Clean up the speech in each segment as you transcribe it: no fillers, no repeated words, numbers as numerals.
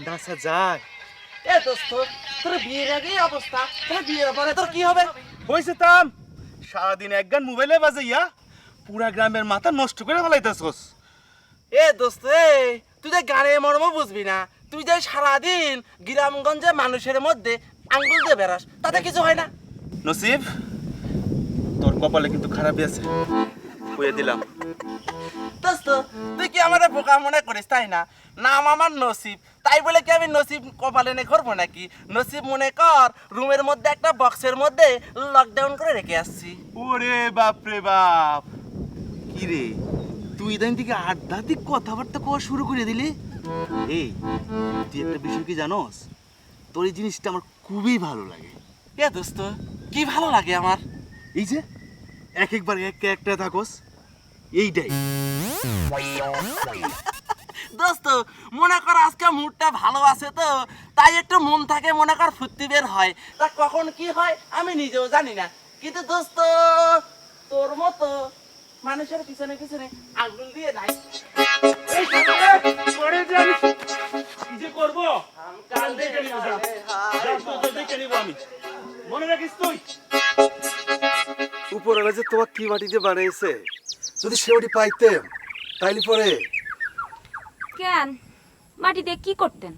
নাচা যায় এ দোস্ত তোর বিয়ের আগে অবস্থা তোর বিয়ের পরে তোর কি হবে হইছে তাম সারাদিন এক গান মোবাইলে বাজাইয়া পুরা গ্রামের মাথা নষ্ট করে ফেলাইতাছস এ দোস্ত তুই যে গানে মর্ম বুঝবি না তুই যে সারাদিন গ্রামগঞ্জে মানুষের মধ্যে আঙ্গুল দিয়ে বেড়াস তাতে কিছু হয় না নসিব তোর কপালে কিন্তু খারাপই আছে কইয়া দিলাম দোস্ত তুই কি আমারে বোকা মনে করিস তাই না নাম আমার নসিব তাই বলে কি আমি নসিব কপালে নে করবো নাকি নসিব মনে কর রুমের মধ্যে একটা বক্সের মধ্যে লকডাউন করে রেখে আসছি ওরে বাপ রে বাপ কি রে তুই ইদানিং থেকে আধ্যাত্মিক কথাবার্তা কোয়া শুরু করে দিলি এই তুই একটা বিষয় কি জানোস তোর এই জিনিসটা আমার খুবই ভালো লাগে এ দোস্ত কি ভালো লাগে আমার এই যে এক একবার একটা থাকোস এইটাই দোস্ত মনে কর আজকে মুডটা ভালো আছে তো তাই একটু মন থাকে মনে কর ফুর্তি বের হয় তা কখন কি হয় আমি নিজেও জানি না কিন্তু দোস্ত তোর মতো মানুষের পিছনে পিছনে আঙ্গুল দিয়ে নাই মনে রাখিস তুই উপরওয়ালা যে তোমার কি মাটিতে বানিয়েছে যদি সে মাটি পাইতেম তাইলে পরে কেন মাটি দিয়ে কি করতেন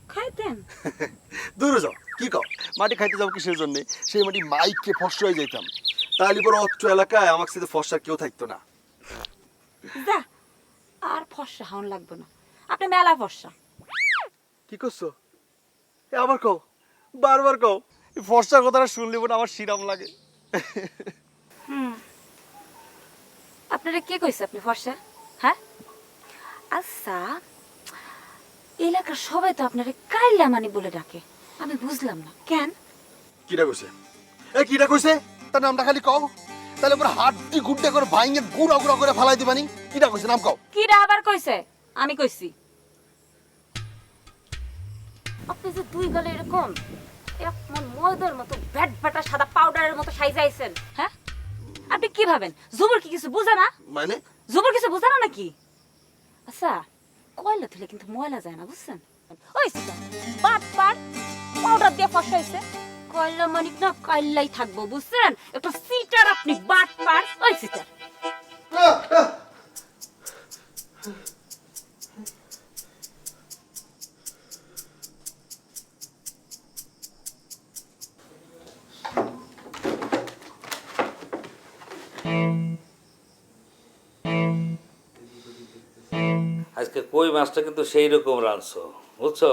খাইতেন দূরে যাও কি কও মাটি খাইতে যাও কিসের জন্য সেই মাটি মাইকে ফসল হয়ে যাইতাম তাইলে পরে অত্র এলাকায় আমার সাথে ফসা কেউ থাকতো না যা আর ফর্সা হন লাগবে না আপনি মেলা ফর্সা কি করছো আবার কও বারবার কও এই ফর্সার কথাটা শুনলে পরে আমার শিরাম লাগে আপনারা কে কইছে আপনি ফর্সা হ্যাঁ আচ্ছা এলাকার সবাই তো আপনারে কাইলা মানি বলে ডাকে আমি বুঝলাম না কেন কিটা কইছে কিটা কইছে তার নামটা খালি কও তাহলে পরে হাড্ডি গুড্ডা করে ভাইঙ্গে গুড়া গুড়া করে ফালাই দিবানি কিটা কইছে নাম কও কিরা আবার কইছে আমি কইছি আপনি যে দুই গলে এরকম এক মন ময়দার মতো ব্যাট ব্যাটা সাদা পাউডারের মতো সাইজাইছেন হ্যাঁ আপনি কি ভাবেন জুবুর কি কিছু বুঝে না মানে জুবুর কিছু বুঝে না নাকি আচ্ছা কয়লা দিলে কিন্তু ময়লা যায় না বুঝছেন ওই বাট বাট পাউডার দিয়ে ফসাইছে কয়লা মানিক না কয়লাই থাকবো বুঝছেন একটা সিটার আপনি বাট পার ওই সিটার আজকে কই মাছটা কিন্তু সেই রকম রাঁধছো বুঝছো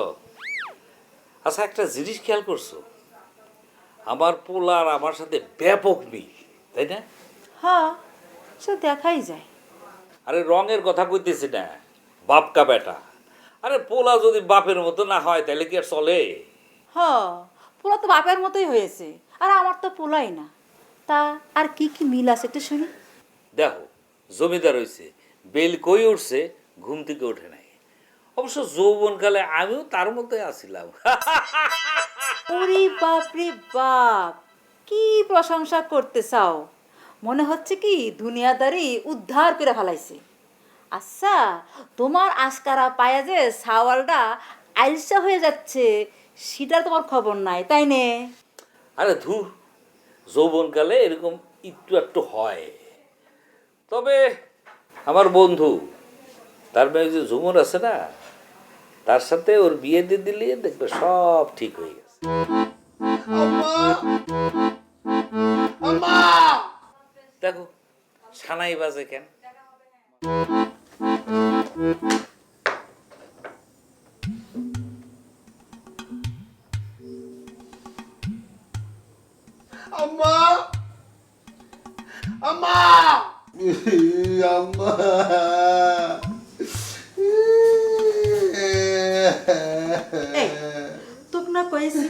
আচ্ছা একটা জিনিস খেয়াল করছো আমার পোলা আর আমার সাথে ব্যাপক মিল, তাই না? হ্যাঁ, সে দেখাই যায়। আরে রঙের কথা কইতেছি না, বাপকা বেটা। আরে পোলা যদি বাপের মতো না হয় তাহলে কি আর চলে? পোলা তো বাপের মতোই হয়েছে, আর আমার তো পোলাই না। তা আর কি কি মিল আছে একটু শুনি। দেখো, জমিদার হইছে, বেল কই উঠছে, ঘুম থেকে ওঠে নাই। অবশ্য যৌবনকালে আমিও তার মতোই আছিলাম। ওরে বাপ রে বাপ, কি প্রশংসা করতে চাও? মনে হচ্ছে কি দুনিয়াদারি উদ্ধার করে ফেলাইছে। আচ্ছা, তোমার আজকারা পায়া যে সাওয়ালটা আইলসা হয়ে যাচ্ছে, সেটা তোমার খবর নাই, তাই নে? আরে ধুর, যৌবনকালে এরকম একটু একটু হয়। তবে আমার বন্ধু, তার মেয়ে যে ঝুমুর আছে না, তার সাথে ওর বিয়ে দিয়ে দিলে দেখবে সব ঠিক হয়ে গেছে। দেখো, সানাই বাজে কেন? আম্মা আম্মা আম্মা এই, তোকে না কয়েছি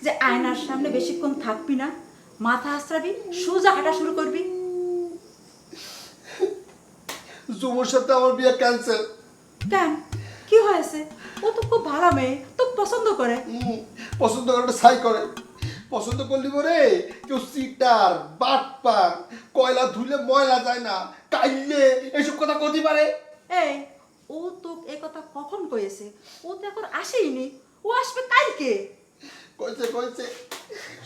যে আয়নার সামনে বেশিক্ষণ থাকবি না, মাথা আশ্রাবি, সোজা হাঁটা শুরু করবি। জুমুর সাথে আমার বিয়ে ক্যান্সেল। কেন, কি হয়েছে? ও তো খুব ভালো মেয়ে, তো পছন্দ করে। পছন্দ করে ছাই করে। পছন্দ করলি বরে কেউ সিটার বাটপার, কয়লা ধুলে ময়লা যায় না, কাইলে এসব কথা কতি পারে? এই, ও তো এ কথা কখন কয়েছে? ও তো এখন আসেইনি, ও আসবে কালকে। কইছে কইছে,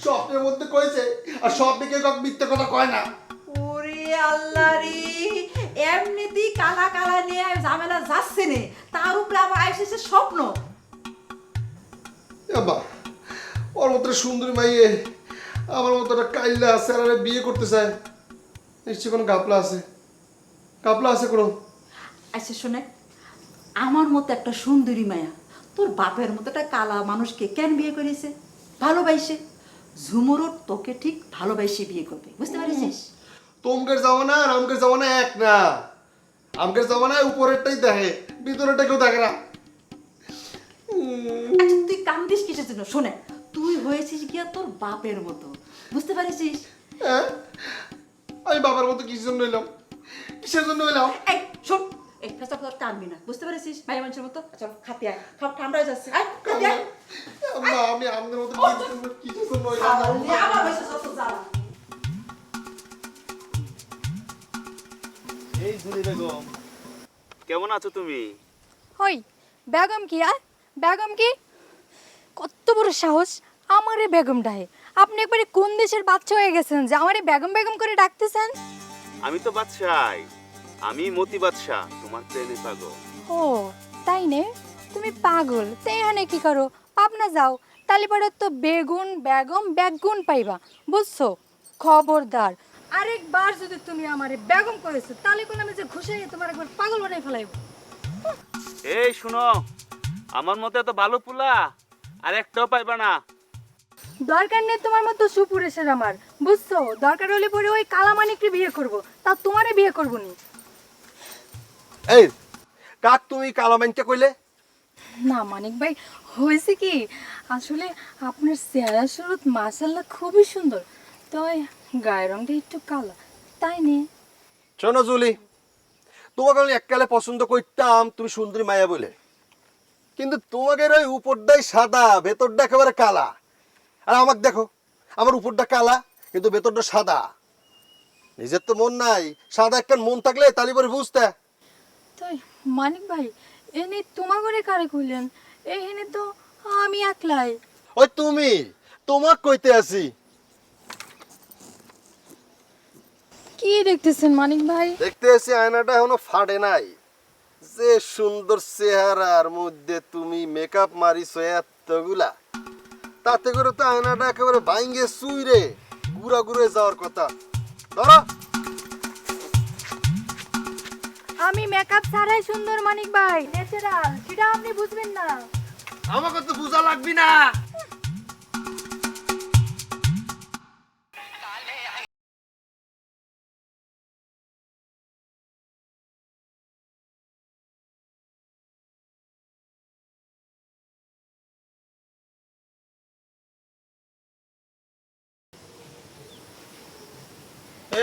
স্বপ্নের মধ্যে কইছে, আর স্বপ্নে কেউ কাউকে মিথ্যে কথা কয় না। ওরে আল্লাহ রে, এমনিতেই কালা কালা নিয়ে ঝামেলা যাচ্ছে নে, তার উপরে আবার আইসেছে স্বপ্ন। বাবা, ওর মতো সুন্দরী মাইয়ে আমার মতো একটা কাইল্লা আছে আর আরে বিয়ে করতে চায়, নিশ্চয়ই কোনো গাপলা আছে। গাপলা আছে কোনো? আচ্ছা শোনে, আমার মতো একটা সুন্দরী মায়া তোর বাপের মতো একটা কালা মানুষকে কেন বিয়ে করেছে? ভালোবাসে। ঝুমুরও তোকে ঠিক ভালোবাসে বিয়ে করবে, বুঝতে পারছিস? তোমকের জামানা আর আমকের জামানা এক না। আমকের জামানায় উপরেরটাই দেখে, ভিতরেরটা কেউ দেখে না। আচ্ছা তুই কান্দিস কিসের জন্য? শোনে, তুই হয়েছিস গিয়া তোর বাপের মতো, বুঝতে পারছিস? হ্যাঁ, আমি বাবার মতো কিসের জন্য এলাম? কিসের জন্য এলাম? এই শোন, এই ফেসা ফেসা কানবি না, বুঝতে পারছিস? মায়ের মানুষের মতো। আচ্ছা খাতে আয়, খাও, ঠান্ডা হয়ে যাচ্ছে। আয় খাতে আয়। আম্মা, আমি আমাদের মতো কিসের জন্য এলাম? আবার হয়েছে যত জ্বালা। এই জুলি বেগম, কেমন আছো তুমি? হই বেগম কি আর বেগম কি? কত বড় সাহস আমারে বেগম ডাহে! আপনি একবারে কোন দেশের বাচ্চা হয়ে গেছেন যে আমারে বেগম বেগম করে ডাকতেছেন? আমি তো বাদশাই, আমি মতি বাদশা, তোমার প্রেমে পাগল। ও তাই নে, তুমি পাগল তো এখানে কি করো? পাবনা যাও, তালি পরে তো বেগুন বেগম বেগুন পাইবা, বুঝছো? খবরদার আরেকবার যদি তুমি আমারে বেগম করেছো তাহলে কোন আমি যে ঘুষে তোমার একবার পাগল বানাই ফেলাইব। এই শুনো, আমার মতো এত ভালো পুলা আর একটাও পাইবা না। দরকার নেই তোমার মতো সুপুরেশের আমার, বুঝছো? দরকার হলে পরে ওই কালামানিককে বিয়ে করব, তা তোমারে বিয়ে করবো নি। এই কাক, তুমি কালো মাইনকে কইলে? না মানিক ভাই, হয়েছে কি আসলে আপনার চেহারা সুরত মাশাআল্লাহ খুবই সুন্দর, তো ওই গায়ের রংটা একটু কালো, তাই নে। শোনো জুলি, তোমাকে আমি এককালে পছন্দ করতাম তুমি সুন্দরী মায়া বলে, কিন্তু তোমাদের ওই উপরটাই সাদা, ভেতরটা একেবারে কালা। আর আমাকে দেখো, আমার উপরটা কালা কিন্তু ভেতরটা সাদা। নিজের তো মন নাই, সাদা একটা মন থাকলে তালি পরে বুঝতে। তাই মানিক ভাই, এনে তোমার ঘরে কারে কইলেন? এখানে তো আমি একলাই। ওই তুমি, তোমাক কইতে আছি। কি দেখতেছেন মানিক ভাই? দেখতে আছি আয়নাটা এখনো ফাটে নাই। যে সুন্দর চেহারার মধ্যে তুমি মেকআপ মারিছো এতগুলা, তাতে করে তো আয়নাটা একেবারে ভাঙ্গে চুইরে গুড়া গুড়ে যাওয়ার কথা। ধরো, আমি মেকআপ ছাড়াই সুন্দর মানিক ভাই, ন্যাচারাল, সেটা আপনি বুঝবেন না। আমাকে তো বোঝা লাগবি না।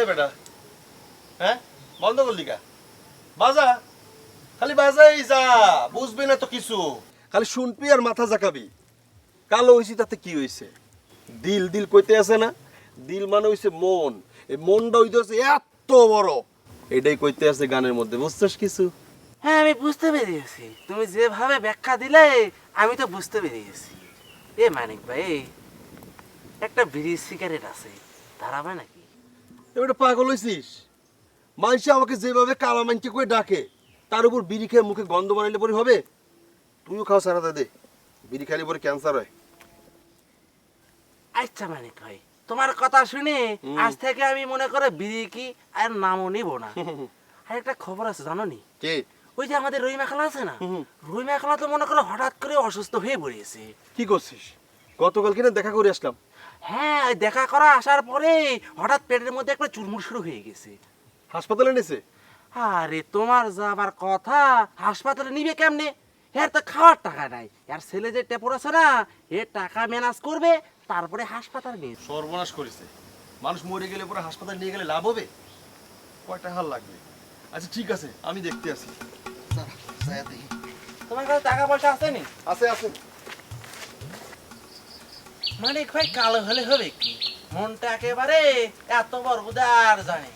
বেটা হ্যাঁ বন্ধ করলি কা বাজা খালি বাজাই যা বুঝবি না তো কিছু খালি শুনবি আর মাথা জাকাবি কালো হইছি তাতে কি হইছে দিল দিল কইতে আছে না দিল মানে হইছে মন এই মনটা হইতেছে এত বড় এটাই কইতে আছে গানের মধ্যে বুঝছস কিছু হ্যাঁ আমি বুঝতে পেরেছি, তুমি যেভাবে ব্যাখ্যা দিলে আমি তো বুঝতে পেরেছি। এ মানিক ভাই, একটা বিড়ি সিগারেট আছে, দাঁড়াবে নাকি? এবারে পাগল হইছিস মানুষ আমাকে যেভাবে কালা মানকে কই ডাকে তার উপর বিড়ি খেয়ে মুখে গন্ধ বানাইলে পরে হবে তুইও খাও সারা দে বিড়ি খাইলে পরে ক্যান্সার হয় আচ্ছা মানিক ভাই, তোমার কথা শুনে আজ থেকে আমি মনে করে বিড়ি কি আর নামও নিব না। আর একটা খবর আছে জানো নি? কে ওই যে আমাদের রহিমা খালা আছে না, রহিমা খালা তো মনে করো হঠাৎ করে অসুস্থ হয়ে পড়েছে। কি করছিস গতকাল কিনা দেখা করে আসলাম হ্যাঁ, ওই দেখা করা আসার পরে হঠাৎ পেটের মধ্যে একটা চুরমুর শুরু হয়ে গেছে। হাসপাতালে এনেছে আরে তোমার যাবার কথা, হাসপাতালে নিবে কেমনে? এর তো খাওয়ার টাকা নাই। আর ছেলে যে টেপর আছে না, এর টাকা ম্যানেজ করবে, তারপরে হাসপাতাল নিয়ে। সর্বনাশ করেছে মানুষ মরে গেলে পরে হাসপাতালে নিয়ে গেলে লাভ হবে কয়টা হাল লাগবে আচ্ছা ঠিক আছে আমি দেখতে আসি তোমার কাছে টাকা পয়সা আছে নি? আছে আছে মানে ভাই কালো হলে হবে কি, মনটা একেবারে এত বড় উদার জানে।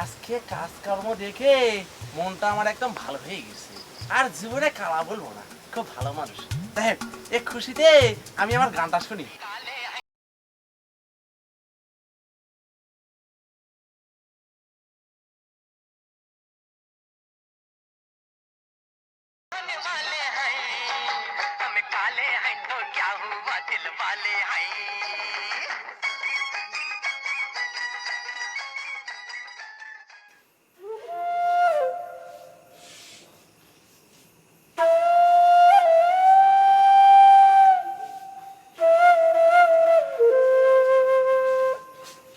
আজকে কাজকর্ম দেখে মনটা আমার একদম ভালো হয়ে গেছে। আর জীবনে কালা বলবো না, খুব ভালো মানুষ। দেখ এই খুশিতে আমি আমার গানটা শুনি।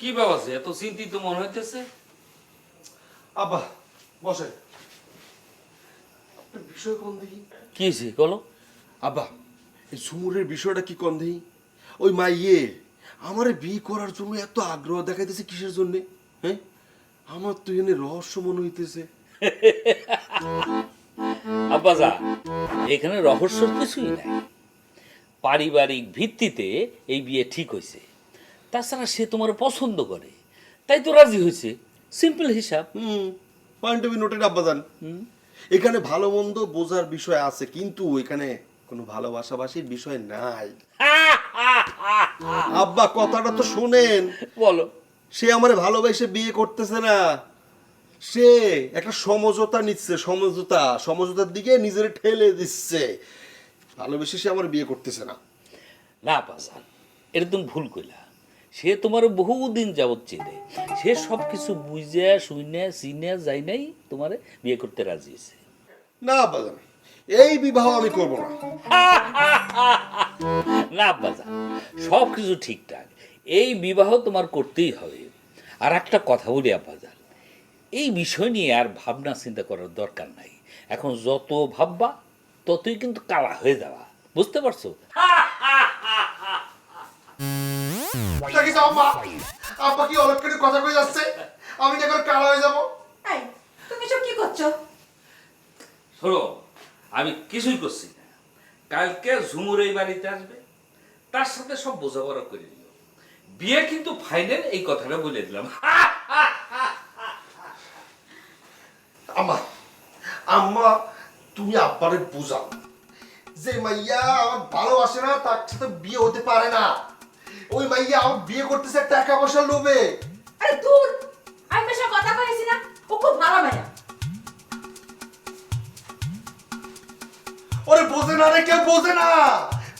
কি বাবা, এত চিন্তিত মনে হইতেছে? আব্বা বসে একটা বিষয় কোন দেখি কি হয়েছে বলো? আব্বা এই ঝুমুরের বিষয়টা কি কোন দেখি ওই মাইয়ে আমারে বিয়ে করার জন্য এত আগ্রহ দেখাইতেছে কিসের জন্য হ্যাঁ আমার তো এখানে রহস্য মনে হইতেছে আব্বাজা, এখানে রহস্যর কিছুই নাই। পারিবারিক ভিত্তিতে এই বিয়ে ঠিক হয়েছে। তাছাড়া সে তোমার পছন্দ করে, তাই তো রাজি হয়েছে। সিম্পল হিসাব। পয়েন্ট অফ নোটেড আব্বাজান এখানে ভালো মন্দ বোঝার বিষয় আছে কিন্তু এখানে কোনো ভালোবাসাবাসির বিষয় নাই আব্বা কথাটা তো শুনেন বলো। সে আমারে ভালোবাসে বিয়ে করতেছে না, সে একটা সমঝোতা নিচ্ছে, সমঝোতার দিকে নিজের ঠেলে দিচ্ছে। ভালোবেসে সে আমার বিয়ে করতেছে না। না বাজান, এটা তুমি ভুল কইলা। সে তোমার বহুদিন যাবৎ চেনে। সে সব কিছু বুঝে শুনে চিনে যাই নাই তোমারে বিয়ে করতে রাজি হয়েছে। না বাজান, এই বিবাহ আমি করব না। না বাজান, সব কিছু ঠিকঠাক, এই বিবাহ তোমার করতেই হবে। আর একটা কথা বলি আব্বাজান, এই বিষয় নিয়ে আর ভাবনা চিন্তা করার দরকার নাই। এখন যত ভাববা ততই কিন্তু কালা হয়ে যাওয়া, বুঝতে পারছো? আব্বা কি অলক্ষণে কথা কই যাচ্ছে, আমি এখন কালো হয়ে যাব? এই তুমি সব কি করছো? শোনো, আমি কিছুই করছি না। কালকে ঝুমুর এই বাড়িতে আসবে, তার সাথে সব বোঝাপড়া করে দিও। বিয়ে কিন্তু ফাইনাল, এই কথাটা বলে দিলাম। আম্মা আম্মা তুমি আব্বারে বুঝাও যে মাইয়া আমার ভালোবাসে না, তার সাথে বিয়ে হতে পারে না। ওই মাইয়া আমার বিয়ে করতেছে টাকা পয়সার লোভে। আরে দূর, আমি বেশি কথা কইছি না, ও খুব ভালো মাইয়া। ওরে বোঝে না রে, কেউ বোঝে না।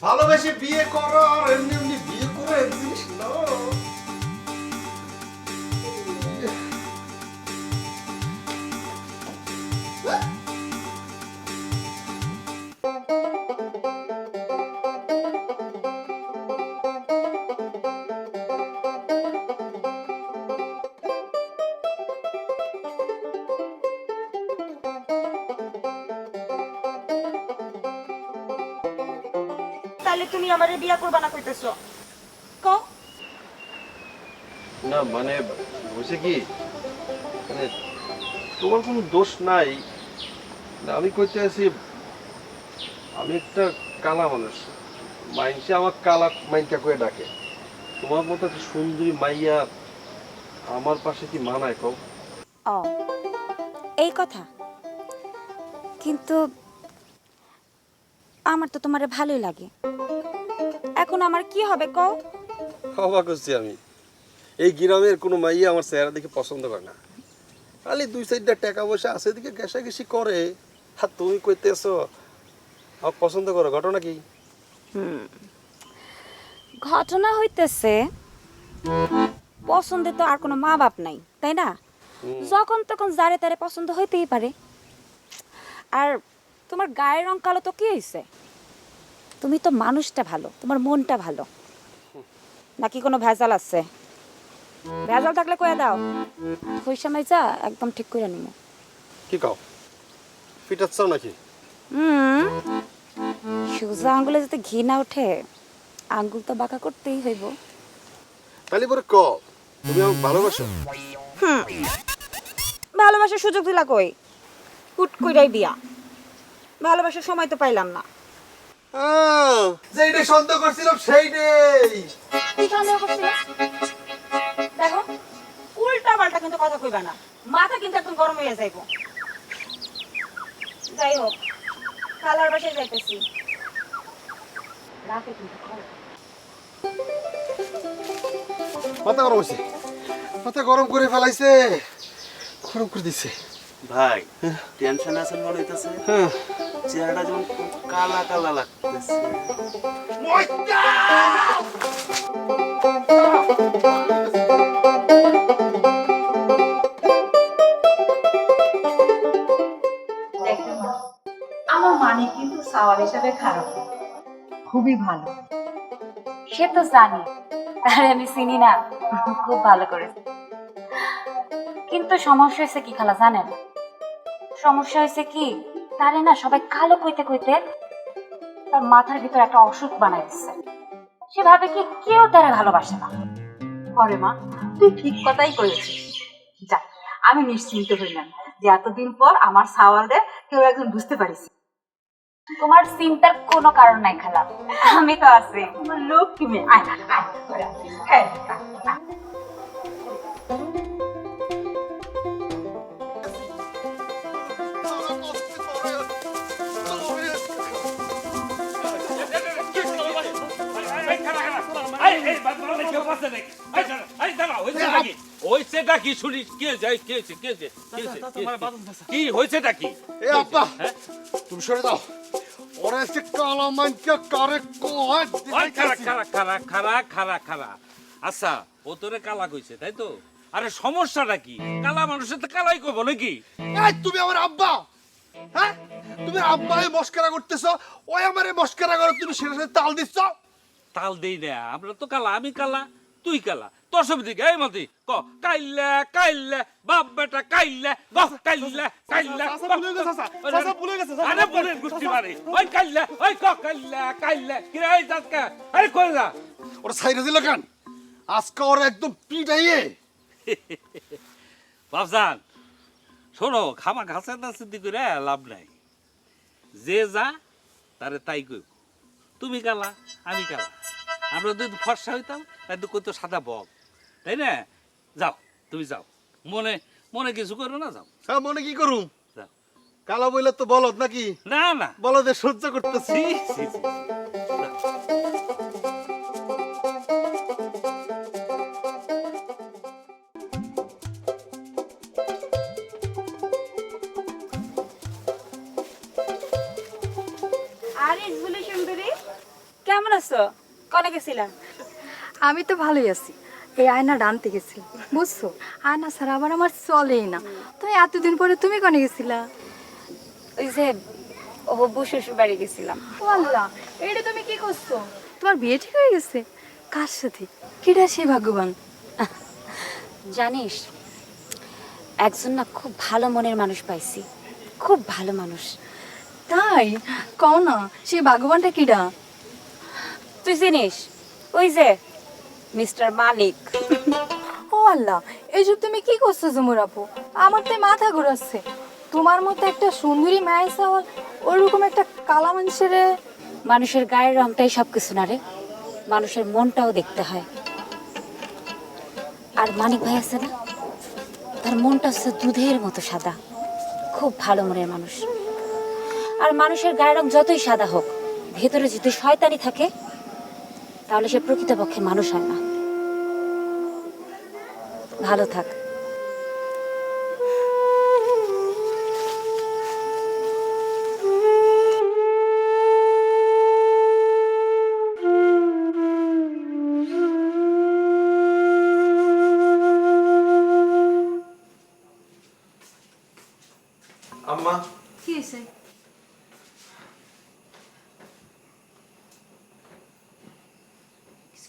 ভালোবেসে বিয়ে করো আর এমনি এমনি বিয়ে করে এক জিনিস না। তাহলে তুমি আমারে বিয়া করবা না কইতেছো? কও। না মানে হয়েছে কি মানে তোমার কোনো দোষ নাই, না আমি কইতে আছি আমি একটা কালা মানুষ, মাইনসে আমার কালা মাইনটা করে ডাকে, তোমার মতো একটা সুন্দরী মাইয়া আমার পাশে কি মানায় কও? ও এই কথা, কিন্তু আমার তো তোমারে ভালোই লাগে, এখন আমার কি হবে কও? অবাক হচ্ছি আমি, এই গ্রামের কোনো মাইয়া আমার চেহারা দেখে পছন্দ করে না, খালি 2-4টা টাকা পয়সা আছে দিকে ঘেঁষাঘেঁষি করে, আর তুমি কইতেছো আমার পছন্দ করো, ঘটনা কি? ঘটনা হইতেছে পছন্দে তো আর কোনো মা বাপ নাই, তাই না? যখন তখন যারে তারে পছন্দ হইতেই পারে। আর তোমার গায়ের রং কালো তো কি হয়েছে? তুমি তো মানুষটা ভালো, তোমার মনটা ভালো, নাকি কোনো ভেজাল আছে? ভেজাল থাকলে কয়ে দাও, ওই সময় যা একদম ঠিক করে নিব। কি কও, ফিটাচ্ছাও নাকি? সোজা আঙ্গুলে যাতে ঘি না ওঠে, আঙ্গুল তো বাঁকা করতেই হইব। তাহলে পরে ক তুমি আমাকে ভালোবাসো? ভালোবাসার সুযোগ দিলা কই? হুট কইরাই বিয়া, ভালোবাসার সময় তো পাইলাম না। যেইটা সন্দেহ করছিলাম সেইটাই। কি সন্দেহ করছিলে? দেখো উল্টা পাল্টা কিন্তু কথা কইবা না, মাথা কিন্তু একদম গরম হয়ে যাইব। যাই হোক, খালার বাসায় যাইতেছি, রাতে কিন্তু খাওয়া। মাথা গরম হয়েছে, মাথা গরম করে ফেলাইছে, গরম করে দিছে। ভাই টেনশন আছে মনে হইতেছে, চেহারাটা যেমন খুব কালা কালা লাগতেছে। আমার মানে কিন্তু সাওয়ার হিসাবে খারাপ না, খুবই ভালো। সে তো জানি, আরে আমি চিনি না, খুব ভালো করেছে। কিন্তু সমস্যা হয়েছে কি খালা জানেন? সমস্যা হয়েছে কি, তারে না সবাই কালো কইতে কইতে তার মাথার ভিতর একটা অসুখ বানাই দিচ্ছে। সে ভাবে কি কেউ তারে ভালোবাসে না। পরে মা, তুই ঠিক কথাই করেছিস। যাক, আমি নিশ্চিন্ত হইলাম যে এতদিন পর আমার সাওয়ারে কেউ একজন বুঝতে পারিস। তোমার চিন্তার কোনো কারণ নাই খালা, আমি তো আছি। আমার লোক কি মেয়ে, আয় আয় ঘরে আয়। হ্যাঁ, আয়। হয়েছেটা কি শুনি? কি যায়? কি হয়েছে? কি হয়েছে? কি হয়েছেটা কি? এ আপা, তুমি সরে দাও, ওরা এসে কালা মাইনটা কারে কয় খারা। আচ্ছা, ও তোরে কালা কইছে তাই তো? আরে সমস্যাটা কি? কালা মানুষের তো কালাই কইব নাকি? এই তুমি আমার আব্বা, হ্যাঁ তুমি আব্বাকে মস্করা করতেছো, ওই আমারে মস্করা করে তুমি সেটা সাথে তাল দিচ্ছ। তাল দেই না, আমরা তো কালা, আমি কালা তুই কালা, তোর সব দিকে এই মতি ক কাইল্লা বাপ বেটা কাইল্লা আরে বলে গুষ্টি মারে ওই কাইল্লা ওই ক কাইল্লা কি রে এই জাতকা আরে কই যা ওরা সাইরে দিল কেন? আজকে ওরা একদম পিটাইয়ে। বাবজান শোনো, খামা ঘাসে না সিদ্ধি করে লাভ নাই, যে যা তারে তাই কইব। তুমি কালা আমি কালা, আমরা যদি ফর্সা হইতাম তাই তো কত সাদা বক, তাই না? যাও তুমি যাও, মনে মনে কিছু করো না, যাও। হ্যাঁ মনে কি করুম, যাও। কালা বইলে তো বলদ নাকি? না বলদে সহ্য করতেছি। ছি, ছি, ছি। যাও। আরে ঝুলি সুন্দরী, কেমন আছো? কনে গেছিলা? আমি তো ভালোই আছি। এই আয়নাটা আনতে গেছিলাম, বুঝছো? আয়না ছাড়া আবার আমার চলেই না। তো এতদিন পরে তুমি কনে গেছিলা? ওই যে হবু শ্বশুর বাড়ি গেছিলাম। ও আল্লাহ, এটা তুমি কি করছো? তোমার বিয়ে ঠিক হয়ে গেছে? কার সাথে? কেডা সে ভাগ্যবান? জানিস, একজন না খুব ভালো মনের মানুষ পাইছি, খুব ভালো মানুষ। তাই কও না, সে ভাগ্যবানটা কিডা? তুই চিনিস ওই যে মিস্টার মানিক? ও আল্লাহ, এইসব তুমি কি করছো ঝুমুর আপু? আমার তো মাথা ঘুরাচ্ছে। তোমার মতো একটা সুন্দরী মায়ের চাওয়াল ওরকম একটা কালা মানুষের। মানুষের গায়ের রংটাই সব কিছু না রে, মানুষের মনটাও দেখতে হয়। আর মানিক ভাই আছে না, তার মনটা হচ্ছে দুধের মতো সাদা, খুব ভালো মনের মানুষ। আর মানুষের গায়ের রং যতই সাদা হোক, ভেতরে যদি শয়তানি থাকে তাহলে সে প্রকৃতপক্ষে মানুষ হয় না। ভালো থাক। আম্মা, কি হয়েছে?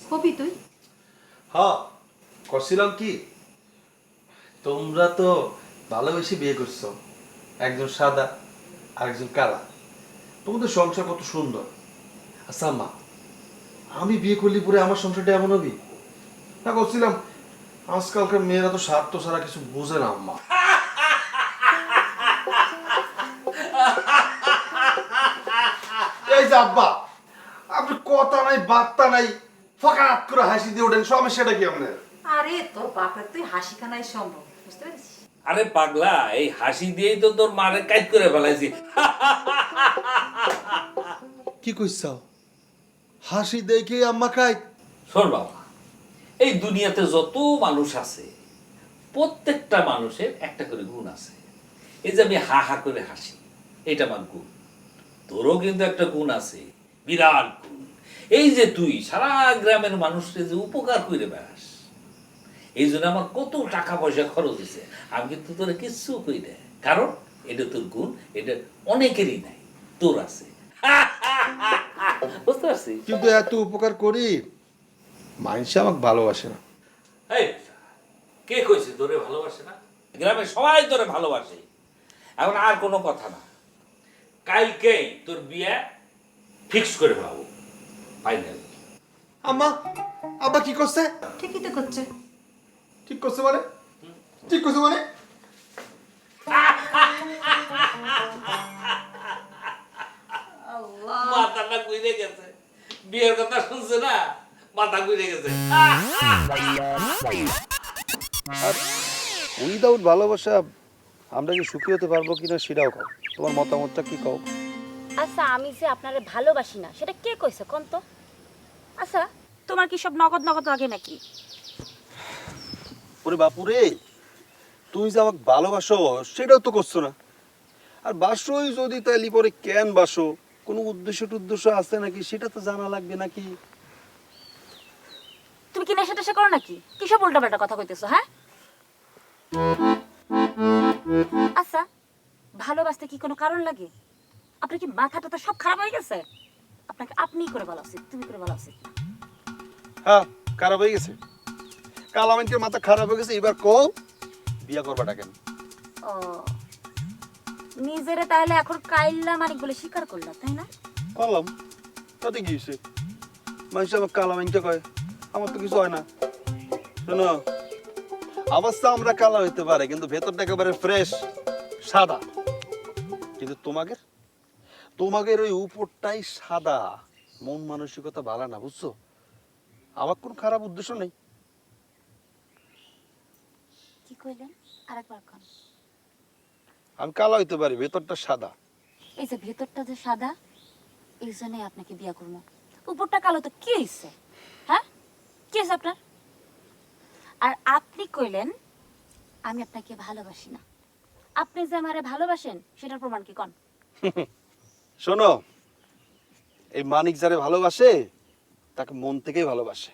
কবি তুই হ্যাঁ করছিলাম কি, তোমরা তো ভালোবেসে বিয়ে করছো, একজন সাদা আর একজন কালা। তোমাদের সংসার কত সুন্দর। আচ্ছা আম্মা, আমি বিয়ে করলি পরে আমার সংসারটা এমন হবি না? করছিলাম আজকালকার মেয়েরা তো স্বার্থ ছাড়া কিছু বোঝে না আম্মা। এই যে আব্বা, আপনি কথা নাই বার্তা নাই, ফকাত করে হাসি দিয়ে ওঠেন, সমস্যাটা কি আপনার? আরে তোর বাপের তুই হাসি খানাই সম্ভব, বুঝতে পেরেছিস? আরে পাগলা, এই হাসি দিয়েই তো তোর মারে কাজ করে ফেলাইছি। কি কইছাও? হাসি দেখে আম্মা খাই? শোন বাবা, এই দুনিয়াতে যত মানুষ আছে প্রত্যেকটা মানুষের একটা করে গুণ আছে। এই যে আমি হা হা করে হাসি, এটা আমার গুণ। তোরও কিন্তু একটা গুণ আছে, বিরাট গুণ। এই যে তুই সারা গ্রামের মানুষকে যে উপকার করে বেড়াস, এই জন্য আমার কত টাকা পয়সা খরচ হয়েছে, আমি কিন্তু তোর কিচ্ছু কই না। কারণ এটা তোর গুণ, এটা অনেকেরই নাই, তোর আছে। বুঝতে পারছিস? কিন্তু এত উপকার করি মানুষ আমাকে ভালোবাসে না। এই, কে কইছে তোরে ভালোবাসে না? গ্রামে সবাই তোরে ভালোবাসে। এখন আর কোনো কথা না, কালকেই তোর বিয়ে ফিক্স করে ফেলাবো, ফাইনাল। আম্মা, আব্বা কি করছে? ঠিকই তো করছে। ঠিক করছে মানে? ঠিক করছে মানে? মাথাটা ঘুরে গেছে, বিয়ের কথা শুনছে না, মাথা ঘুরে গেছে। উইদাউট ভালোবাসা আমরা কি সুখী হতে পারবো কিনা সেটাও কও। তোমার মতামতটা কি কও? আচ্ছা, আমি যে আপনারে ভালোবাসি না সেটা কে কইছে কোন তো? আচ্ছা, তোমার কি সব নগদ নগদ লাগে নাকি? ওরে বাপুরে, তুই যে আমাকে ভালোবাসো সেটাও তো করছো না। আর বাসোই যদি, তাইলে পরে কেন বাসো? কোনো উদ্দেশ্য আছে নাকি সেটা তো জানা লাগবে নাকি? তুমি কি নেশা টেশা করো নাকি? কিসব উল্টাপাল্টা কথা কইতেছো, হ্যাঁ? আচ্ছা, ভালোবাসতে কি কোনো কারণ লাগে? আপনার কি মাথাটা তো সব খারাপ হয়ে গেছে? আপনাকে আপনিই করে বলা উচিত, তুমি করে বলা উচিত। হ্যাঁ, খারাপ হয়ে গেছে। কালামাইনকের মাথা খারাপ হয়ে গেছে। এবার কও বিয়া করবাটা কেন? ও, নিজেরে তাহলে এখন কাইল্লা মানিক বলে স্বীকার করলা, তাই না? বললাম, তাতে কি হয়েছে? মানুষ আমার কালামাইনকে কয়, আমার তো কিছু হয় না। শোনো, অবস্থা আমরা কালা হইতে পারে কিন্তু ভেতরটা একেবারে ফ্রেশ সাদা। কিন্তু তোমাদের ওই উপরটাই সাদা, মন মানসিকতা ভালো না, বুঝছো? আমার কোনো খারাপ উদ্দেশ্য নেই। কি কইলেন? আরেকবার কোন। আমি কালা হইতে পারি, ভেতরটা সাদা। এই যে ভেতরটা যে সাদা, এই জন্যই আপনাকে বিয়া করবো। উপরটা কালো তো কি হয়েছে? হ্যাঁ, কি হয়েছে আপনার? আর আপনি কইলেন আমি আপনাকে ভালোবাসি না। আপনি যে আমারে ভালোবাসেন সেটার প্রমাণ কি কোন? শোনো, এই মানিক যারে ভালোবাসে তাকে মন থেকেই ভালোবাসে।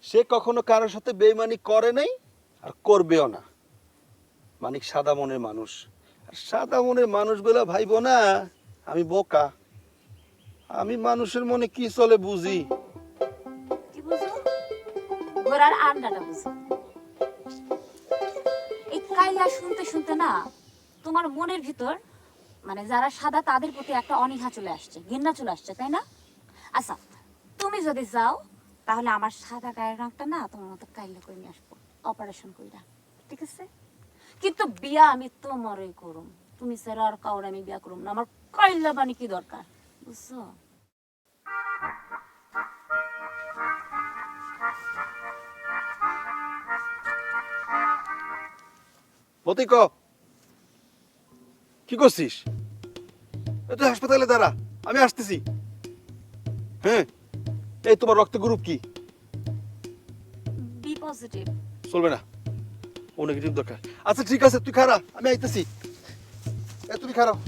সে কখনো কারোর সাথে বেইমানি করে নাই আর করবেও না। মানিক সাদা মনের মানুষ। আর সাদা মনের মানুষগুলা ভাইবো না আমি বোকা। আমি মানুষের মনে কি চলে বুঝি। কি বুঝো? ঘোড়ার আন্ডাটা বুঝো। এই কাইলা শুনতে শুনতে না তোমার মনের ভিতর মানে যারা সাদা তাদের প্রতি একটা অনীহা চলে আসছে, ঘৃণা চলে আসছে, তাই না? আচ্ছা, তুমি যদি যাও তাহলে আমার সাদা গায়ের রংটা না তোমার মতো কাইলা করে নিয়ে আসবো। অপারেশন কইরা, ঠিক আছে? কিন্তু বিয়া আমি তোমারই করুম, তুমি স্যার আর কাউরে আমি বিয়া করুম না। আমার কইলা বানি কি দরকার, বুঝছো? মতি ক কি করছিস? তুই হাসপাতালে দাঁড়া, আমি আসতেছি। হ্যাঁ, এই তোমার রক্ত গ্রুপ কি? B positive. চলবে না, ও নেগেটিভ দরকার। আচ্ছা ঠিক আছে, তুই খারা, আমি আইতেছি। তুমি খারাপ।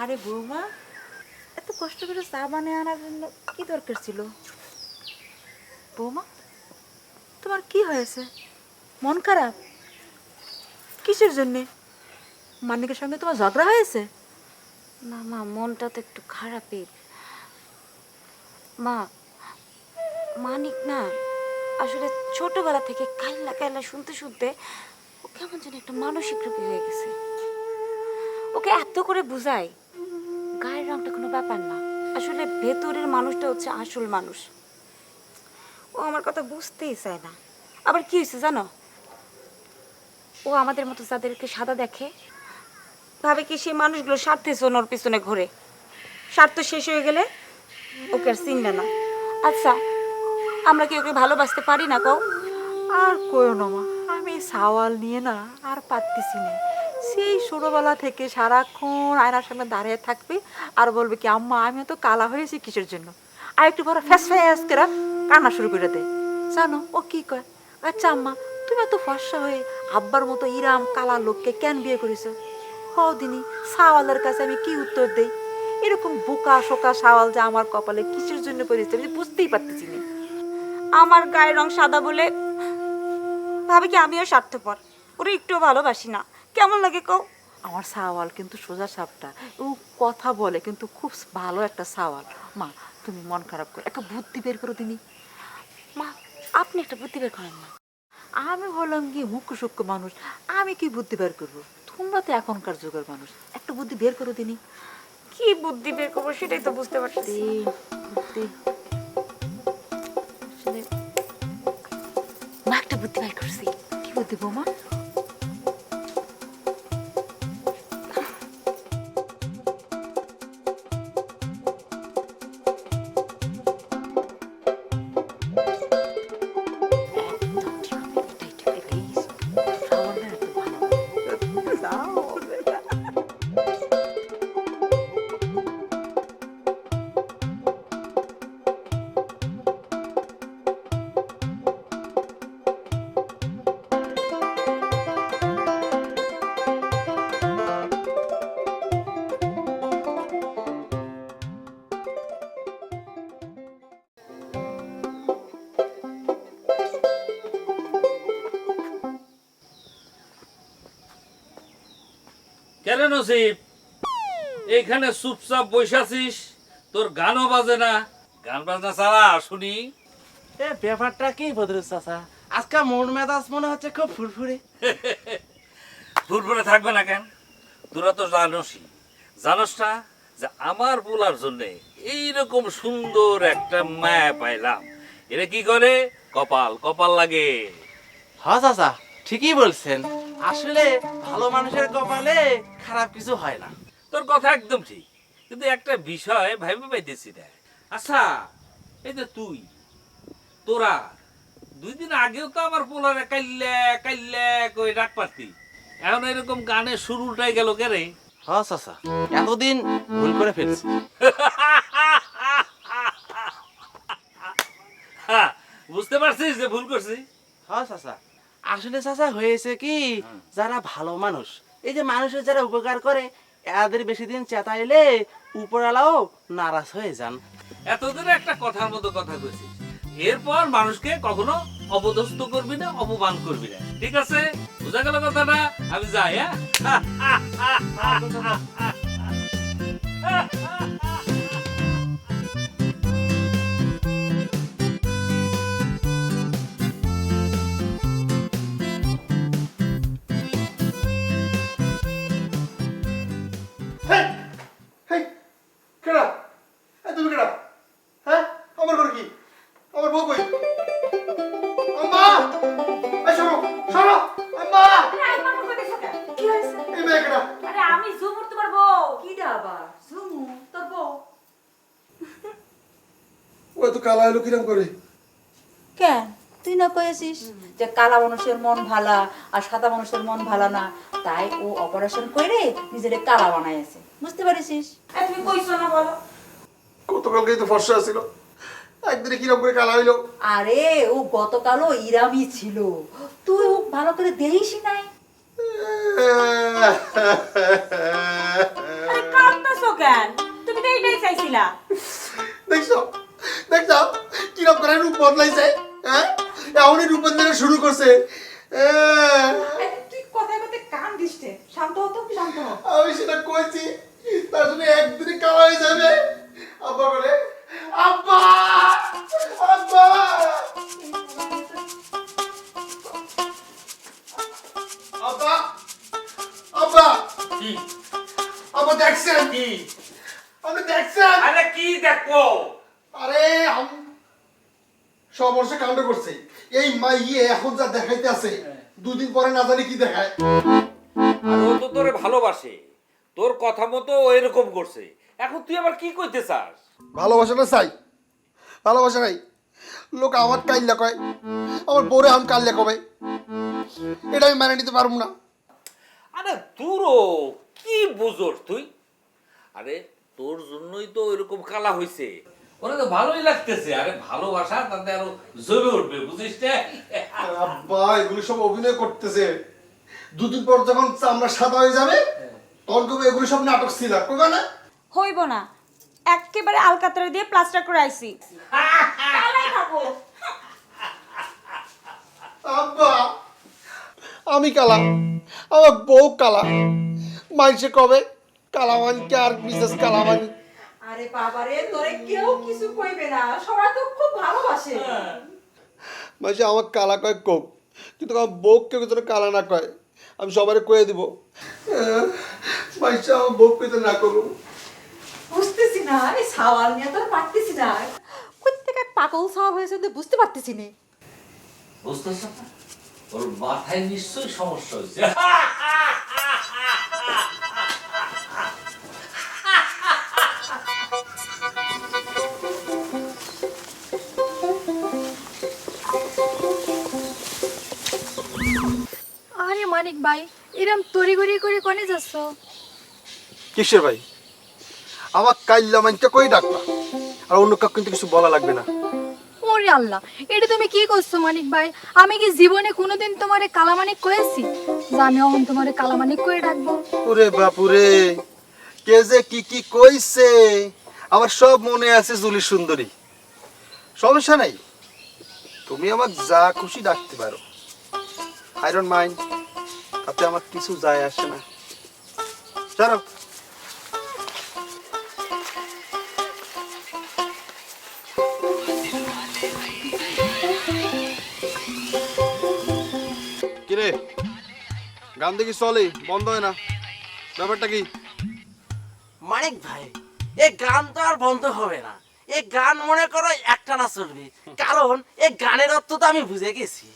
আরে বৌমা, এত কষ্ট করে চা বানিয়ে আনার জন্য কি দরকার ছিল? বৌমা, তোমার কি হয়েছে? মন খারাপ? কিসের জন্যে? মানিকের সঙ্গে তোমার ঝগড়া হয়েছে? না মা, মনটা তো একটু খারাপই। মা, মানিক না আসলে ছোটবেলা থেকে কাইল্লা কাইল্লা শুনতে শুনতে ও কেমন যেন একটা মানসিক রোগী হয়ে গেছে। ওকে এত করে বুঝাই গায়ের রংটা কোনো ব্যাপার না, আসলে ভেতরের মানুষটা হচ্ছে আসল মানুষ। ও আমার কথা বুঝতেই চায় না। আবার কি হয়েছে জানো, ও আমাদের মতো যাদেরকে সাদা দেখে ভাবে কি সেই মানুষগুলো স্বার্থের জন্য ওর পিছনে ঘোরে। স্বার্থ শেষ হয়ে গেলে ওকে আর চিনবে না। আচ্ছা, আমরা কি ওকে ভালোবাসতে পারি না কও? আর কইও না মা, আমি সাওয়াল নিয়ে না আর পারতেছি না। সেই ছোটবেলা থেকে সারাক্ষণ আয়নার সামনে দাঁড়িয়ে থাকবে আর বলবে কি আম্মা আমিও তো কালা হয়েছি কিসের জন্য, আর একটু পরে ফ্যাস ফ্যাস করে কান্না শুরু করে দেয়। জানো ও কি কয়? আচ্ছা আম্মা, তুমি এত ফর্সা হয়ে আব্বার মতো ইরাম কালা লোককে কেন বিয়ে করেছো? দিনই সাওয়ালের কাছে আমি কি উত্তর দেই? এরকম বোকা শোকা সাওয়াল যে আমার কপালে কিসের জন্য পড়েছে আমি বুঝতেই পারতেছি না। আমার গায়ের রং সাদা বলে ভাবে কি আমিও স্বার্থপর, ওরে একটুও ভালোবাসি না। কেমন লাগে কও? আমার সাওয়াল কিন্তু সোজা সাপটা, ও কথা বলে কিন্তু খুব ভালো একটা সাওয়াল। মা তুমি মন খারাপ করে একটা বুদ্ধি বের করো দিনি। মা, আপনি একটা বুদ্ধি বের করেন না। আমি বললাম কি মুখ্য সূক্ষ্ম মানুষ, আমি কি বুদ্ধি বের করবো? তোমরা তো এখনকার যুগের মানুষ, একটা বুদ্ধি বের করো দিনি। কি বুদ্ধি বের করবো সেটাই তো বুঝতে পারছি। বুদ্ধি আসলে মা একটা বুদ্ধি বের করছি। কি বুদ্ধি বৌমা? সাওয়ালটা এত ভালো। যাও। কেন নসিব এইখানে চুপচাপ বসেছিস, তোর গানও বাজে না? গান বাজনা ছাড়া শুনি। এ ব্যাপারটা কি বদরুল চাচা, আজকে মন মেজাজ মনে হচ্ছে খুব ফুরফুরে। ফুরফুরে থাকবে না কেন? তোরা তো জানোসই, জানোস না যে আমার পোলার জন্য এইরকম সুন্দর একটা মায়া পাইলাম। এরা কি করে? কপাল কপাল লাগে। হ্যাঁ চাচা, ঠিকই বলছেন। আসলে ভালো মানুষের কপালে খারাপ কিছু হয় না। তোর কথা একদম ঠিক, কিন্তু একটা বিষয় ভাইবে পাইতেছি না। আচ্ছা, এই যে তোরা 2 দিন আগেও তো আমার পোলারে কাইল্লা কাইল্লা কই ডাক পারতি, এখন এরকম গানের সুর উল্টাই গেল কে রে? হ্যাঁ চাচা, এতদিন ভুল করে ফেলছি। হ্যাঁ, বুঝতে পারছিস যে ভুল করছি? হ্যাঁ চাচা, আসলে চাচা হয়েছে কি, যারা ভালো মানুষ, এই যে মানুষের যারা উপকার করে, এদের বেশি দিন চেতাইলে উপরালাও নারাজ হয়ে যান। এতদিন একটা কথার মতো কথা কইছিস, এরপর মানুষকে কখনো অপদস্থ করবি না, অপমান করবি না, ঠিক আছে? বুঝা গেল কথাটা? আমি যাই, হ্যাঁ। হেই হেই কেডা এই তুমি কেডা হ্যাঁ আমার ঘর কি আমার বউ কই আম্মা এই শোনো শোনো আম্মা কি হয়েছে? এই মেয়ে কেডা আরে আমি ঝুমুর তোমার বউ। কিডা আবার ঝুমু তোর বউ? ও তো কালা এলো কিরম করে কেন তুই না কয়েছিস যে কালা মানুষের মন ভালা আর সাদা মানুষের মন ভালা না, তাই ও অপারেশন করে নিজের কালা বানাইছে, বুঝতে পারিস? তুমি কইছো না বলো? গতকালকেই তো ফর্সা ছিল একদিনে কিরম করে কালা হইলো আরে ও গতকালও ইরামি ছিল, তুই ও ভালো করে দেখিসই নাই। আরে কাঁদতেছো কেন? তুমি তো এইটাই চাইছিলা। দেখছো দেখছো কিরম করে রূপ বদলাইছে হ্যাঁ এমনই রূপান্তর শুরু করছে তুই কথায় কথায় কান দিসতে, শান্ত হতো কি শান্ত হ। আমি সেটা কইছি তার জন্য একদিনে কালা হয়ে যাবে আব্বা বলে আব্বা আব্বা আব্বা আব্বা কি আব্বা দেখছেন কি আপনি দেখছেন আরে কি দেখো আরে সব বর্ষে কাণ্ড করছে এই মাইয়ে এখন যা দেখাইতে আছে দুদিন পরে না জানি কি দেখায় আর ও তো তোরে ভালোবাসে, তোর কথা মতো ও এরকম করছে। এখন তুই আবার কি কইতে চাস? ভালোবাসাটা চাই ভালোবাসা নাই লোক আমার কাইল্লা কয় আমার বউরে আমি কাইল্লা কবে এটা আমি মানে নিতে পারবো না আরে দূরও কি বুঝোস তুই? আরে তোর জন্যই তো এরকম কালা হইছে, ওরা তো ভালোই লাগতেছে। আরে ভালোবাসা তাতে আরো জমে উঠবে, বুঝিস না? আব্বা এগুলো সব অভিনয় করতেছে দুদিন পর যখন চামড়া সাদা হয়ে যাবে তখন কবে এগুলো সব নাটক ছিল কবে না হইব না, একেবারে আলকাতরা দিয়ে প্লাস্টার করে আইছি। কালাই থাকো। আব্বা আমি কালা আমার বউ কালা মাইসে কবে কালামানকে আর মিসেস কালামানি আরে বাবারে তোরে কেউ কিছু কইবে না, সবাই তো খুব ভালোবাসে। মাইসে আমার কালা কয় কোক কিন্তু আমার বউ কেউ যেন কালা না কয় আমি সবারে কয়ে দিব মাইসে আমার বউ কইতে না করবো বুঝতেছি না এই সাওয়াল নিয়ে তো আর পারতেছি না, প্রত্যেক পাগল সাওয়াল হয়েছে তো বুঝতে পারতেছি না। বুঝতেছ না? ওর মাথায় নিশ্চয়ই সমস্যা হয়েছে। আরে মানিক ভাই এরম তড়িঘড়ি করে কোনে যাচ্ছ? কিসের ভাই আমার কাইল্লা মানটা কই ডাকবা আর অন্য কাউকে কিন্তু কিছু বলা লাগবে না ওরে আল্লাহ, এটা তুমি কি করছো মানিক ভাই? আমি কি জীবনে কোনোদিন তোমারে কালামানিক কয়েছি যে আমি এখন তোমারে কালামানিক করে ডাকবো? ওরে বাপুরে কে যে কি কি কইছে আমার সব মনে আছে জুলি সুন্দরী সমস্যা নাই তুমি আমাকে যা খুশি ডাকতে পারো আই ডোন্ট মাইন্ড তাতে আমার কিছু যায় আসে না চলো কিরে গান দেখি চলে বন্ধ হয় না ব্যাপারটা কি মানিক ভাই এই গান তো আর বন্ধ হবে না, এই গান মনে করো একটানা চলবে, কারণ এই গানের অর্থ তো আমি বুঝে গেছি।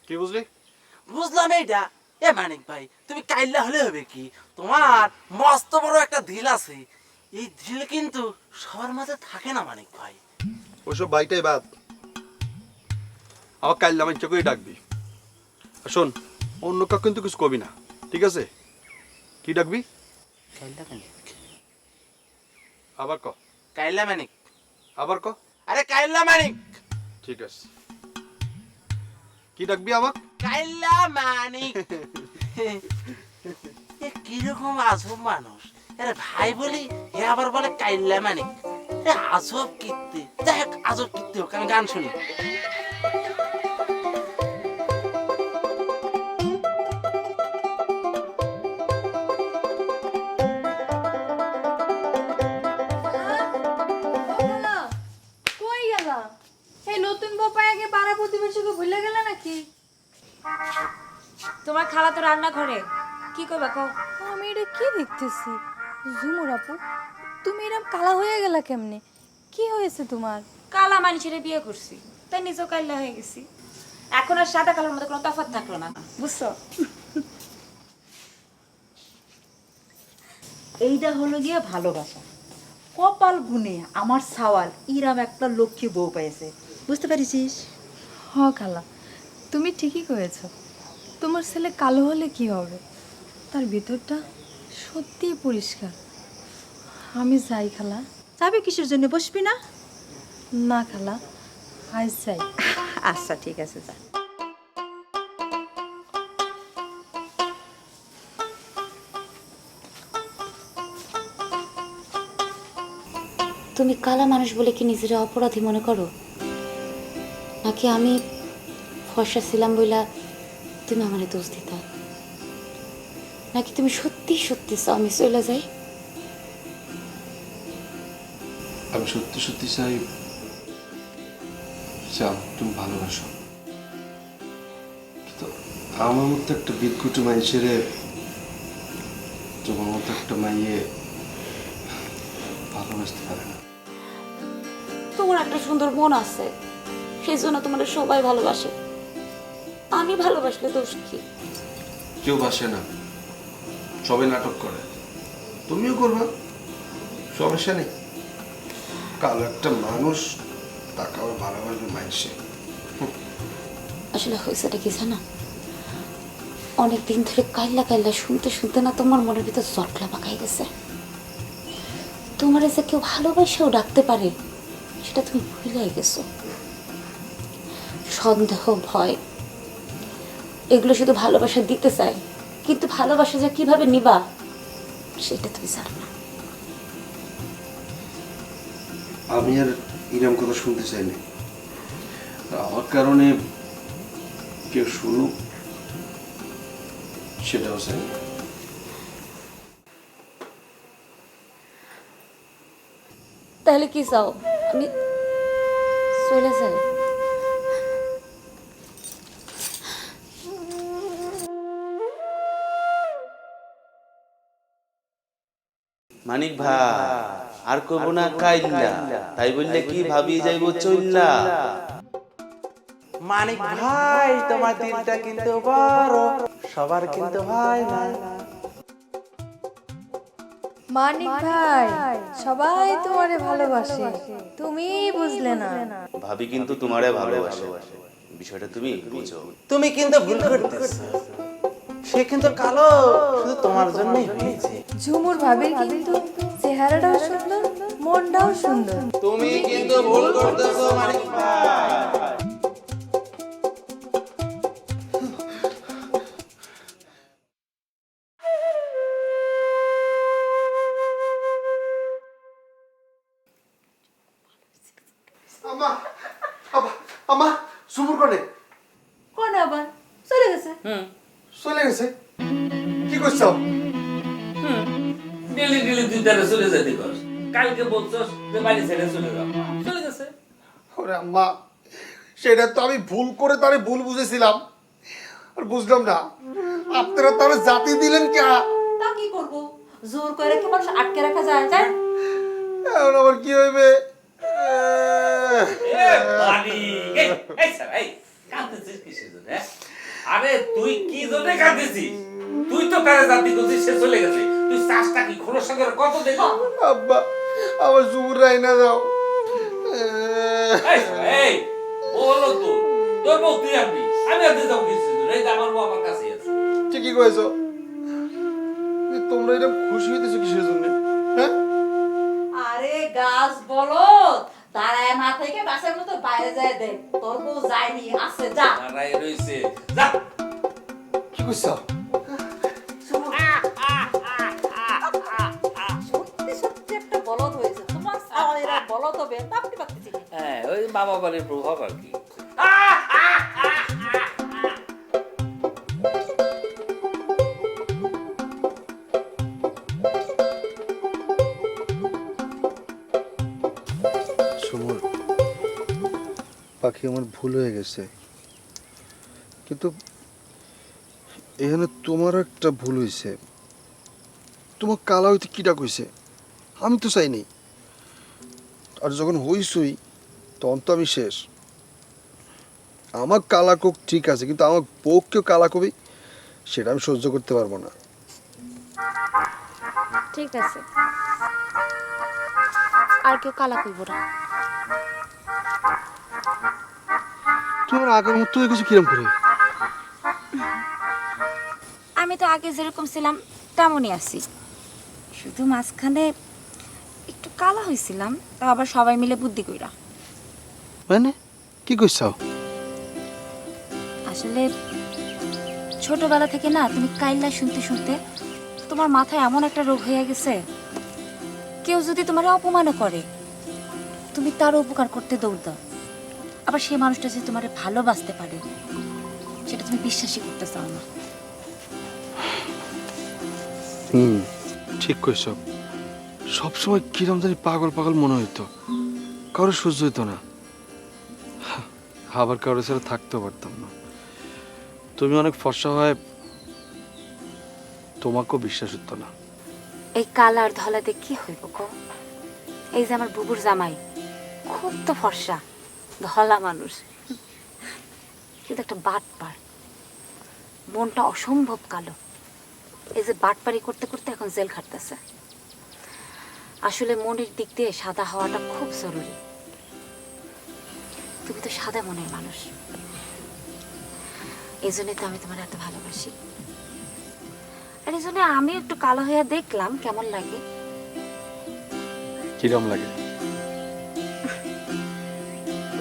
কি বুঝলি বুঝলাম এইটা। এ মানিক ভাই তুমি কাইল্লা হলে হবে কি, তোমার মস্ত বড় একটা দিল আছে, এই দিল কিন্তু সবার মাঝে থাকে না মানিক ভাই। ওসব বাইটাই বাদ আমার কাইল্লা মাইন চোখেই ডাকবি আর শোন অন্য কাউ কিন্তু কিছু কবি না ঠিক আছে কি ডাকবি কাইল্লা মানিক, আবার ক কাইল্লা মানিক, আবার ক আরে কাইল্লা মানিক, ঠিক আছে কি ডাকবি আমাক কাইল্লা মানিক। এ কিরকম আজব মানুষ, আরে ভাই বলি এ আবার বলে কাইল্লা মানিক, এ আজব কীর্তি। যাই হোক আজব কীর্তি হোক, আমি গান শুনি। খালা তো রান্না ঘরে কি কইবা কও? আমি এটা কি দেখতেছি? ঝুমুর আপু, তুমি এরকম কালা হয়ে গেলা কেমনে? কি হয়েছে তোমার? কালা মানুষের বিয়ে করছি, তাই নিজেও কাইলা হয়ে গেছি। এখন আর সাদা কালোর মধ্যে কোনো তফাৎ থাকলো না, বুঝছো? এইটা হলো গিয়ে ভালোবাসা। কপাল গুনে আমার সাওয়াল ইরাম একটা লক্ষ্মী বউ পেয়েছে, বুঝতে পারিস? হ খালা, তুমি ঠিকই করেছো। তোমার ছেলে কালো হলে কি হবে? তার ভিতরটা সত্যিই পরিষ্কার। আমি যাই খালা। যাবে কিসের জন্য, বসবি না? না খালা, আজ যাই। আচ্ছা ঠিক আছে, যা। তুমি কালা মানুষ বলে কি নিজের অপরাধী মনে করো, নাকি আমি ফর্সা ছিলাম বইলা তুমি আমারে দোষ দিতা, নাকি তুমি সত্যি সত্যি চাও আমি চলে যাই? আমি সত্যি সত্যি চাই চাও তুমি ভালোবাসো, কিন্তু আমার মতো একটা বিদঘুটে মানুষের তোমার মতো একটা মাইয়ে ভালোবাসতে পারে না। তোমার একটা সুন্দর মন আছে, সেই জন্য তোমার সবাই ভালোবাসে। আমি ভালোবাসলে দোষ কি? কেউ বাসে না, সবাই নাটক করে, তুমিও করবা, সমস্যা নেই। কালো একটা মানুষ তাকে আবার ভালোবাসবে মানুষে। আসলে হয়েছেটা কি জানো, অনেকদিন ধরে কাইল্লা কাইল্লা শুনতে শুনতে না তোমার মনের ভিতর জটলা পাকাই গেছে। তোমার যে কেউ ভালোবাসাও ডাকতে পারে সেটা তুমি ভুলেই গেছো। সন্দেহ, ভয় এগুলো শুধু ভালোবাসা দিতে চায়, কিন্তু ভালোবাসা যে কিভাবে নিবা সেটা তুমি জানো না। আমি আর এরকম কথা শুনতে চাই না, আমার কারণে কেউ শুনুক সেটাও চাই না। তাহলে কি চাও আমি চলে যাই? মানিক ভাই আর কইব না কাইল্লা, তাই বললে কি ভাবি যাইব চইল্লা। মানিক ভাই, তোমার দিলটা কিন্তু বড়, সবার কিন্তু হয় না। মানিক ভাই, সবাই তোমারে ভালোবাসে, তুমি বুঝলে না। ভাবি কিন্তু তোমারে ভালোবাসে, বিষয়টা তুমি বুঝো। তুমি কিন্তু ভুল করতেছো, সে কিন্তু কালো শুধু তোমার জন্যই হয়েছে। ঝুমুর ভাবির কিন্তু চেহারাটাও সুন্দর, মনটাও সুন্দর। তুমি কিন্তু ভুল করতেছো মানিক ভাই। আমা আমা আমা সুপুর কোনে কোন আবার চলে গেছে? চলে গেছে? কি করছো? ডেলি ডেলি তুই তারা চলে যেতে কর। কালকে বলছস যে বাড়ি ছেড়ে চলে যাও, চলে গেছে। ওরে আম্মা, সেটা তো আমি ভুল করে তারে ভুল বুঝেছিলাম, আর বুঝলাম না আপনারা তারে জাতি দিলেন কে? তা কি করব, জোর করে কি মানুষ আটকে রাখা যায়? যায় এখন আবার কি হইবে? এ বাড়ি এই স্যার এই কাঁদতেছিস কিসের জন্য? আরে তুই কি জন্য কাঁদতেছিস? তুই তো কারে জাতি করছিস, সে চলে গেছে, তুই চাষটা কি খোলস সঙ্গে কত দেখো? আব্বা আমার সুপুর রাইনা দাও। এই বলো তো, তোর বউ তুই আনবি, আমি আনতে যাবো কিছু দূর, এই যে আমার বউ আমার কাছে আছে। ঠিকই কয়েছো, তোমরা এরকম খুশি হইতেছো কিসের জন্য? হ্যাঁ, আরে গাছ বলদ দাঁড়ায় না থেকে গাছের মতো বাইরে যায় দেখ, তোর বউ যায়নি, আছে যা। দাঁড়াই রইছে, যা। কি করছো? সত্যি সত্যি একটা বলদ হয়েছে তোমার সাওয়ালেরা, বলদ হবে ভাবতে পারতেছি না। হ্যাঁ, ওই মামা বাড়ির প্রভাব আর কি। সুমন পাখি, আমার ভুল হয়ে গেছে, কিন্তু এখানে তোমার একটা ভুল হয়েছে। তোমার কালা হইতে কিটা কইছে? আমি তো চাইনি। আর যখন হইছই তখন তো আমি শেষ। আমার কালা কোক ঠিক আছে, কিন্তু আমার বউকেও কালা কবি সেটা আমি সহ্য করতে পারবো না। ঠিক আছে, আর কেউ কালা কইব না। তোমার আগের মতো হয়ে গেছে কিরম করে? আমি তো আগে যেরকম ছিলাম তেমনই আছি, শুধু মাঝখানে একটু কালা হয়েছিলাম, তা আবার সবাই মিলে বুদ্ধি কইরা। মানে কি কইছাও? আসলে ছোটবেলা থেকে না তুমি কাইল্লা শুনতে শুনতে তোমার মাথায় এমন একটা রোগ হয়ে গেছে, কেউ যদি তোমার অপমানও করে তুমি তার উপকার করতে দৌড় দাও। আবার সেই মানুষটা যে তোমার ভালোবাসতে পারে সেটা তুমি বিশ্বাসই করতে চাও না। ঠিক কইছ। সবসময় কিরম জানি পাগল পাগল মনে হইতো, কারো সহ্য হইতো না, আবার কারো ছাড়া থাকতেও পারতাম না। তুমি অনেক ফর্সা হয়, তোমাকেও বিশ্বাস হতো না। এই কালা আর ধলাতে কি হইব গো? এই যে আমার বুবুর জামাই খুব তো ফর্সা ধলা মানুষ, কিন্তু একটা বাটপার, মনটা অসম্ভব কালো। এই যে বাটপারি করতে করতে এখন জেল খাটতেছে। আসলে মনের দিক দিয়ে সাদা হওয়াটা খুব জরুরি। তুমি তো সাদা মনের মানুষ, এই জন্যই তো আমি তোমার এত ভালোবাসি। আর এই জন্য আমি একটু কালো হইয়া দেখলাম কেমন লাগে। কিরম লাগে?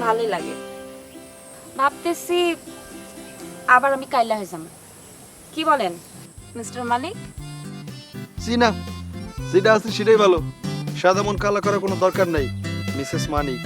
ভালোই লাগে। ভাবতেছি আবার আমি কাইলা হয়ে যাবো, কি বলেন মিস্টার মালিক? জি না, যেটা আছে সেটাই ভালো। সাদা মন কালা করার কোনো দরকার নাই মিসেস মানিক।